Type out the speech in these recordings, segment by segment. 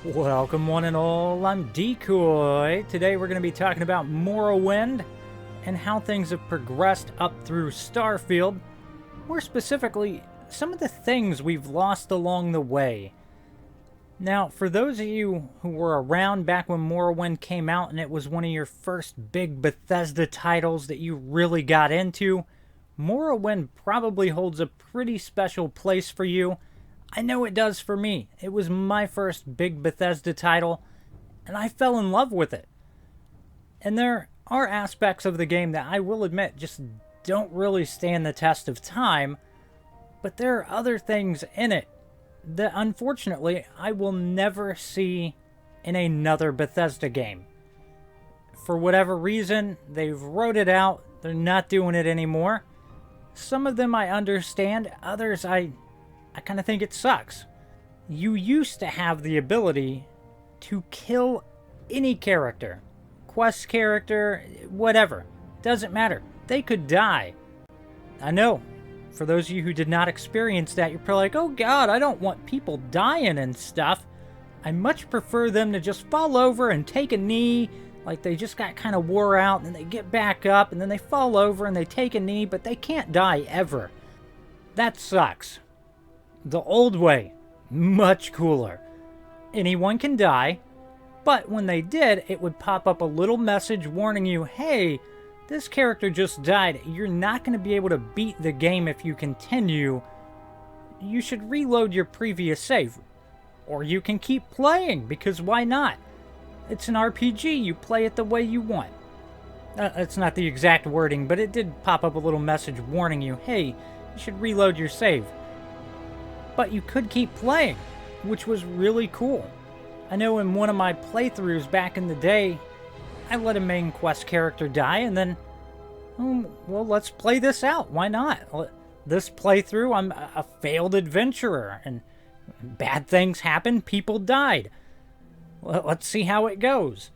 Welcome one and all, I'm Decoy. Today we're going to be talking about Morrowind and how things have progressed up through Starfield. More specifically, some of the things we've lost along the way. Now, for those of you who were around back when Morrowind came out and it was one of your first big Bethesda titles that you really got into, Morrowind probably holds a pretty special place for you. I know it does for me. It was my first big Bethesda title, and I fell in love with it. And there are aspects of the game that I will admit just don't really stand the test of time, but there are other things in it that unfortunately I will never see in another Bethesda game. For whatever reason, they've wrote it out, they're not doing it anymore. Some of them I understand, others I kind of think it sucks. You used to have the ability to kill any character. Quest character, whatever. Doesn't matter. They could die. I know, for those of you who did not experience that, you're probably like, oh god, I don't want people dying and stuff. I much prefer them to just fall over and take a knee, like they just got kind of wore out, and then they get back up, and then they fall over and they take a knee, but they can't die ever. That sucks. The old way, much cooler. Anyone can die, but when they did, it would pop up a little message warning you, hey, this character just died. You're not going to be able to beat the game if you continue. You should reload your previous save. Or you can keep playing, because why not? It's an RPG, you play it the way you want. That's not the exact wording, but it did pop up a little message warning you, hey, you should reload your save. But you could keep playing, which was really cool. I know in one of my playthroughs back in the day, I let a main quest character die, and then, well, let's play this out. Why not? This playthrough, I'm a failed adventurer, and bad things happened, people died. Let's see how it goes.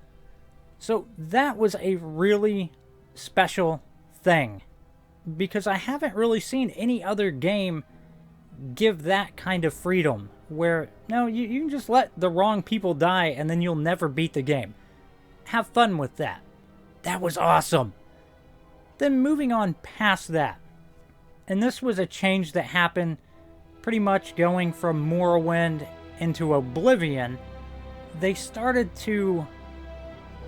So that was a really special thing, because I haven't really seen any other game give that kind of freedom where, no, you can just let the wrong people die and then you'll never beat the game. Have fun with that. That was awesome. Then moving on past that, and this was a change that happened pretty much going from Morrowind into Oblivion, they started to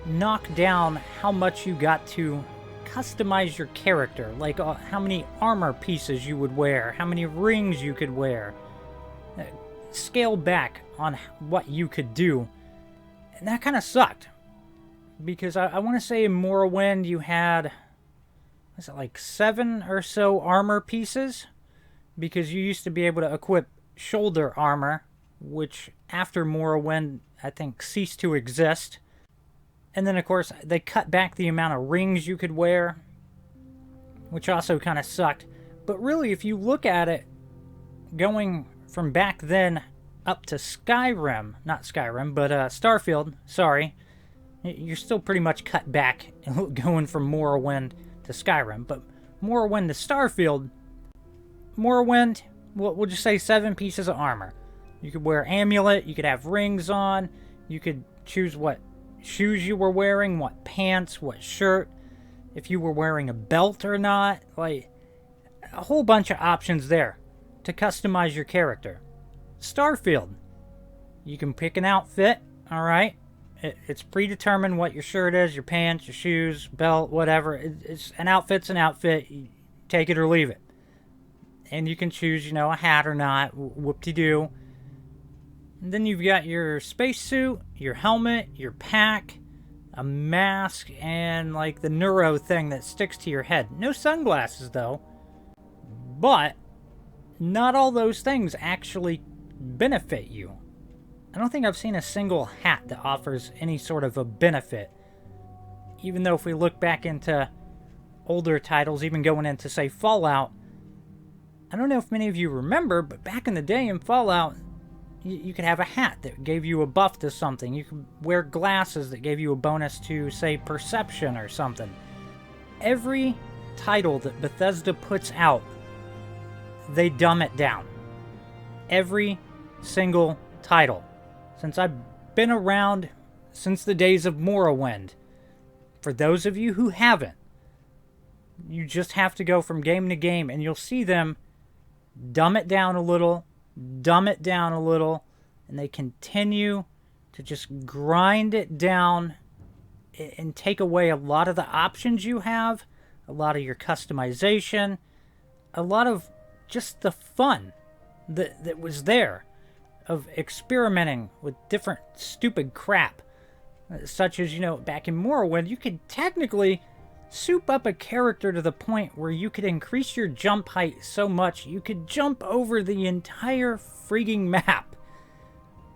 knock down how much you got to customize your character, like how many armor pieces you would wear, how many rings you could wear, scale back on what you could do, and that kind of sucked, because I want to say in Morrowind you had, was it like 7 or so armor pieces, because you used to be able to equip shoulder armor, which after Morrowind I think ceased to exist. And then, of course, they cut back the amount of rings you could wear, which also kind of sucked. But really, if you look at it, going from back then up to Skyrim, not Skyrim, but Starfield, sorry, you're still pretty much cut back going from Morrowind to Skyrim. But Morrowind to Starfield, Morrowind, we'll just say 7 pieces of armor. You could wear amulet, you could have rings on, you could choose what shoes you were wearing, what pants, what shirt, if you were wearing a belt or not, like a whole bunch of options there to customize your character. Starfield, you can pick an outfit, alright? It's predetermined what your shirt is, your pants, your shoes, belt, whatever. It's an outfit's an outfit, you take it or leave it. And you can choose, a hat or not, whoop-de-doo. And then you've got your spacesuit, your helmet, your pack, a mask, and like the neuro thing that sticks to your head. No sunglasses though. But not all those things actually benefit you. I don't think I've seen a single hat that offers any sort of a benefit. Even though if we look back into older titles, even going into say Fallout, I don't know if many of you remember, but back in the day in Fallout, you could have a hat that gave you a buff to something. You could wear glasses that gave you a bonus to, say, perception or something. Every title that Bethesda puts out, they dumb it down. Every single title. Since I've been around since the days of Morrowind. For those of you who haven't, you just have to go from game to game and you'll see them dumb it down a little, dumb it down a little, and they continue to just grind it down and take away a lot of the options you have, a lot of your customization, a lot of just the fun that was there of experimenting with different stupid crap. Such as, back in Morrowind, you could technically soup up a character to the point where you could increase your jump height so much you could jump over the entire freaking map.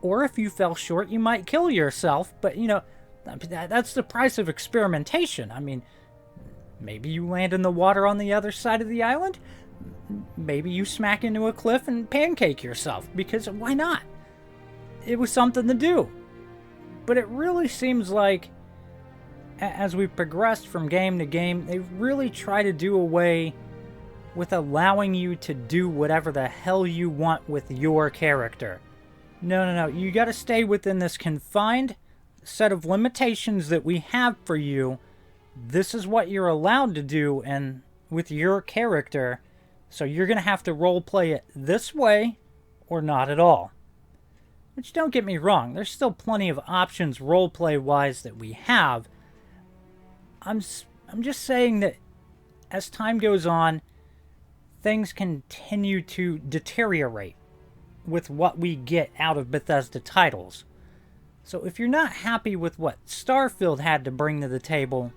Or if you fell short, you might kill yourself, but, that's the price of experimentation. I mean, maybe you land in the water on the other side of the island. Maybe you smack into a cliff and pancake yourself, because why not? It was something to do. But it really seems like, as we progressed from game to game, they really try to do away with allowing you to do whatever the hell you want with your character. No. You gotta stay within this confined set of limitations that we have for you. This is what you're allowed to do and with your character. So you're gonna have to roleplay it this way or not at all. Which, don't get me wrong, there's still plenty of options roleplay-wise that we have. I'm just saying that as time goes on, things continue to deteriorate with what we get out of Bethesda titles. So if you're not happy with what Starfield had to bring to the table,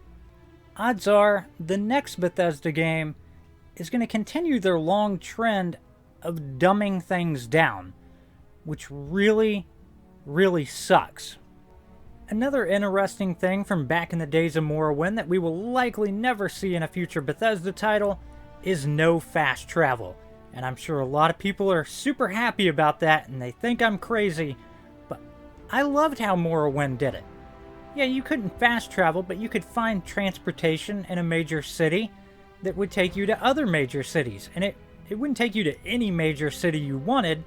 odds are the next Bethesda game is going to continue their long trend of dumbing things down, which really, really sucks. Another interesting thing from back in the days of Morrowind that we will likely never see in a future Bethesda title is no fast travel. And I'm sure a lot of people are super happy about that and they think I'm crazy, but I loved how Morrowind did it. Yeah, you couldn't fast travel, but you could find transportation in a major city that would take you to other major cities. And it wouldn't take you to any major city you wanted.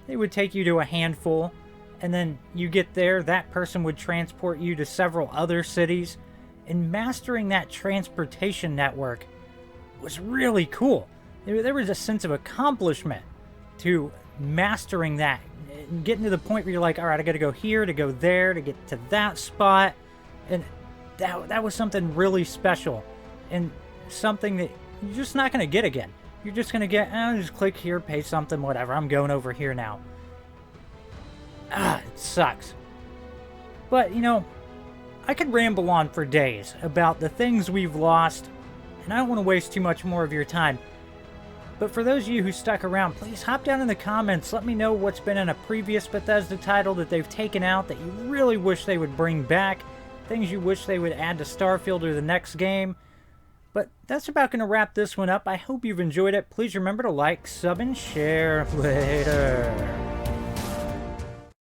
It would take you to a handful, and then you get there, that person would transport you to several other cities, and mastering that transportation network was really cool. There was a sense of accomplishment to mastering that, and getting to the point where you're like, all right, I gotta go here, to go there, to get to that spot, and that was something really special, and something that you're just not gonna get again. You're just gonna get, just click here, pay something, whatever, I'm going over here now. It sucks. But, I could ramble on for days about the things we've lost, and I don't want to waste too much more of your time. But for those of you who stuck around, please hop down in the comments, let me know what's been in a previous Bethesda title that they've taken out that you really wish they would bring back, things you wish they would add to Starfield or the next game. But that's about going to wrap this one up. I hope you've enjoyed it. Please remember to like, sub, and share. Later.